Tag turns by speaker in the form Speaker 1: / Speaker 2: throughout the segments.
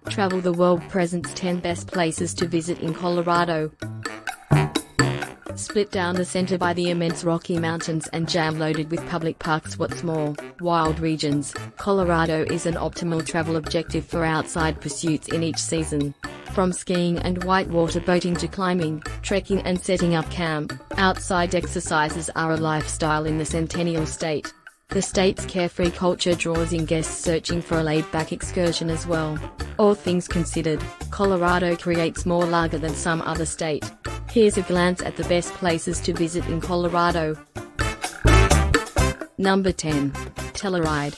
Speaker 1: Travel the World presents 10 best places to visit in Colorado. Split down the center by the immense Rocky Mountains and jam-loaded with public parks. What's more, wild regions, Colorado is an optimal travel objective for outside pursuits in each season. From skiing and whitewater boating to climbing, trekking and setting up camp, outside exercises are a lifestyle in the Centennial State. The state's carefree culture draws in guests searching for a laid-back excursion as well. All things considered, Colorado creates more lager than some other state. Here's a glance at the best places to visit in Colorado. Number 10. Telluride.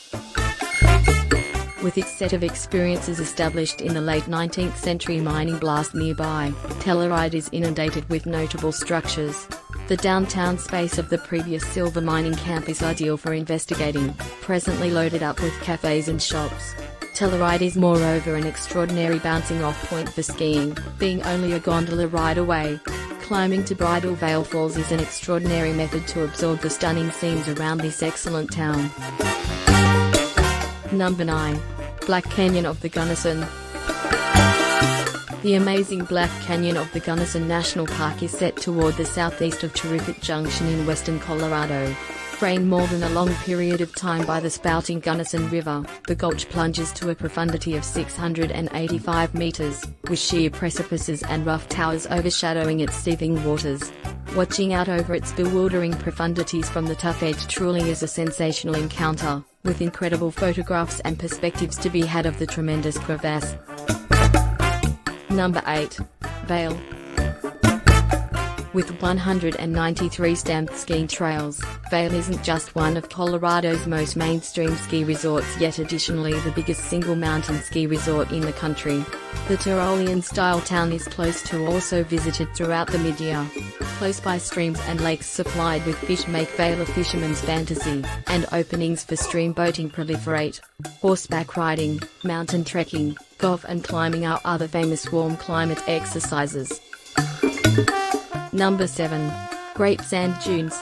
Speaker 1: With its set of experiences established in the late 19th century mining blast nearby, Telluride is inundated with notable structures. The downtown space of the previous silver mining camp is ideal for investigating, presently loaded up with cafes and shops. Telluride is moreover an extraordinary bouncing-off point for skiing, being only a gondola ride away. Climbing to Bridal Veil Falls is an extraordinary method to absorb the stunning scenes around this excellent town. Number 9. Black Canyon of the Gunnison. The amazing Black Canyon of the Gunnison National Park is set toward the southeast of Terrific Junction in western Colorado. Drained more than a long period of time by the spouting Gunnison River, the gulch plunges to a profundity of 685 meters, with sheer precipices and rough towers overshadowing its seething waters. Watching out over its bewildering profundities from the tough edge truly is a sensational encounter, with incredible photographs and perspectives to be had of the tremendous crevasse. Number 8. Vail. With 193 stamped skiing trails, Vail isn't just one of Colorado's most mainstream ski resorts, yet additionally the biggest single mountain ski resort in the country. The Tyrolean-style town is close to, also visited throughout the mid-year. Close by streams and lakes supplied with fish make Vail a fisherman's fantasy, and openings for stream boating proliferate. Horseback riding, mountain trekking, golf and climbing are other famous warm climate exercises. Number 7. Great Sand Dunes.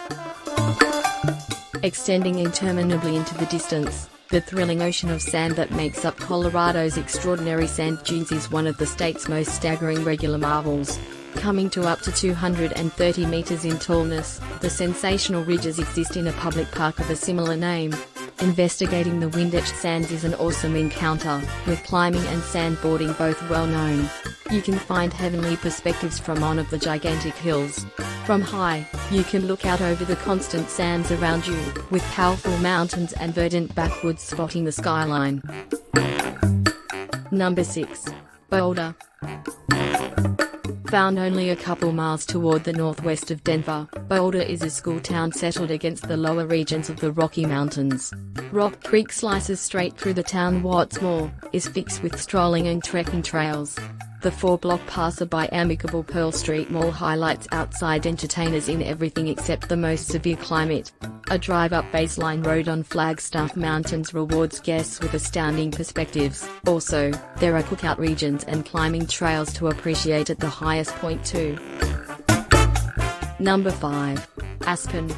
Speaker 1: Extending interminably into the distance, the thrilling ocean of sand that makes up Colorado's extraordinary sand dunes is one of the state's most staggering regular marvels. Coming to up to 230 meters in tallness, the sensational ridges exist in a public park of a similar name. Investigating the wind-etched sands is an awesome encounter, with climbing and sandboarding both well known. You can find heavenly perspectives from one of the gigantic hills. From high, you can look out over the constant sands around you, with powerful mountains and verdant backwoods spotting the skyline. Number 6. Boulder. Found only a couple miles toward the northwest of Denver, Boulder is a school town settled against the lower regions of the Rocky Mountains. Rock Creek slices straight through the town. What's more, is fixed with strolling and trekking trails. The 4-block passer-by amicable Pearl Street Mall highlights outside entertainers in everything except the most severe climate. A drive-up baseline road on Flagstaff Mountains rewards guests with astounding perspectives. Also, there are cookout regions and climbing trails to appreciate at the highest point too. Number 5. Aspen.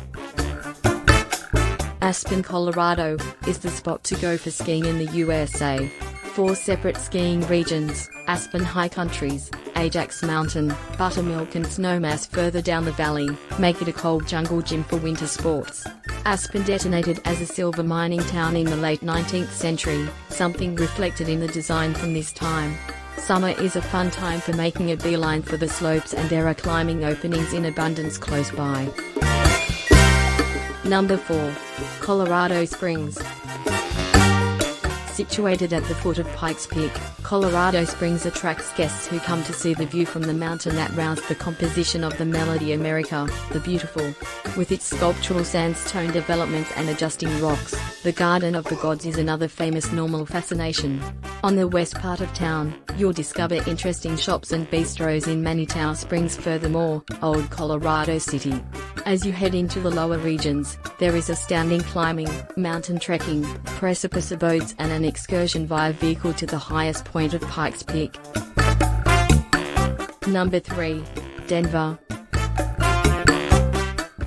Speaker 1: Aspen, Colorado, is the spot to go for skiing in the USA. 4 separate skiing regions, Aspen High Countries, Ajax Mountain, Buttermilk and Snowmass further down the valley, make it a cold jungle gym for winter sports. Aspen detonated as a silver mining town in the late 19th century, something reflected in the design from this time. Summer is a fun time for making a beeline for the slopes, and there are climbing openings in abundance close by. Number 4. Colorado Springs. Situated at the foot of Pikes Peak, Colorado Springs attracts guests who come to see the view from the mountain that rounds the composition of the Melody America, the Beautiful. With its sculptural sandstone developments and adjusting rocks, the Garden of the Gods is another famous normal fascination. On the west part of town, you'll discover interesting shops and bistros in Manitou Springs. Furthermore, Old Colorado City. As you head into the lower regions, there is astounding climbing, mountain trekking, precipice abodes and an excursion via vehicle to the highest point of Pikes Peak. Number 3. Denver.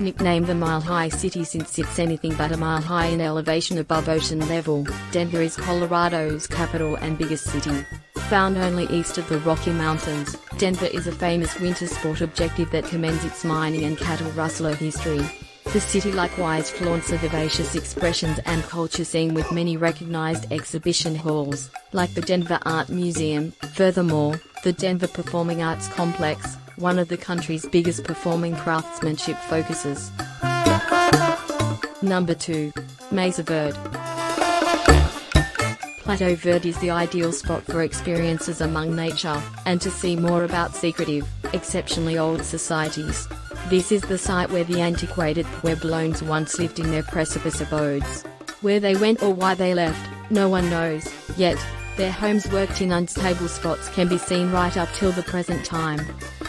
Speaker 1: Nicknamed the Mile High City since it's anything but a mile high in elevation above ocean level, Denver is Colorado's capital and biggest city. Found only east of the Rocky Mountains, Denver is a famous winter sport objective that commends its mining and cattle rustler history. The city likewise flaunts a vivacious expressions and culture scene with many recognized exhibition halls, like the Denver Art Museum. Furthermore, the Denver Performing Arts Complex, one of the country's biggest performing craftsmanship focuses. Number 2. Mesa Verde. Plateau Verde is the ideal spot for experiences among nature, and to see more about secretive, exceptionally old societies. This is the site where the antiquated Pueblones once lived in their precipice abodes. Where they went or why they left, no one knows, yet their homes worked in unstable spots can be seen right up till the present time.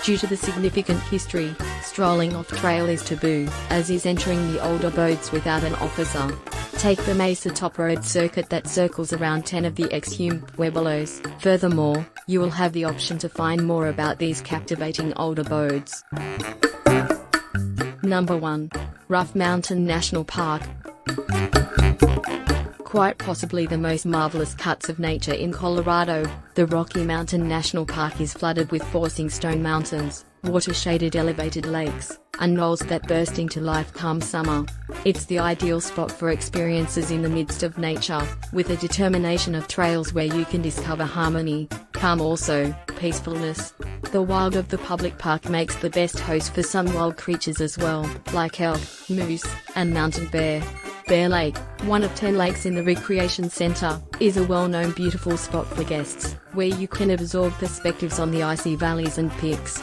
Speaker 1: Due to the significant history, strolling off trail is taboo, as is entering the old abodes without an officer. Take the Mesa Top Road circuit that circles around 10 of the exhumed pueblos. Furthermore, you will have the option to find more about these captivating old abodes. Number 1. Rough Mountain National Park. Quite possibly the most marvelous cuts of nature in Colorado, the Rocky Mountain National Park is flooded with forcing stone mountains, water-shaded elevated lakes, and knolls that burst into life come summer. It's the ideal spot for experiences in the midst of nature, with a determination of trails where you can discover harmony, calm also, peacefulness. The wild of the public park makes the best host for some wild creatures as well, like elk, moose, and mountain bear. Bear Lake, one of 10 lakes in the Recreation Center, is a well-known beautiful spot for guests, where you can absorb perspectives on the icy valleys and peaks.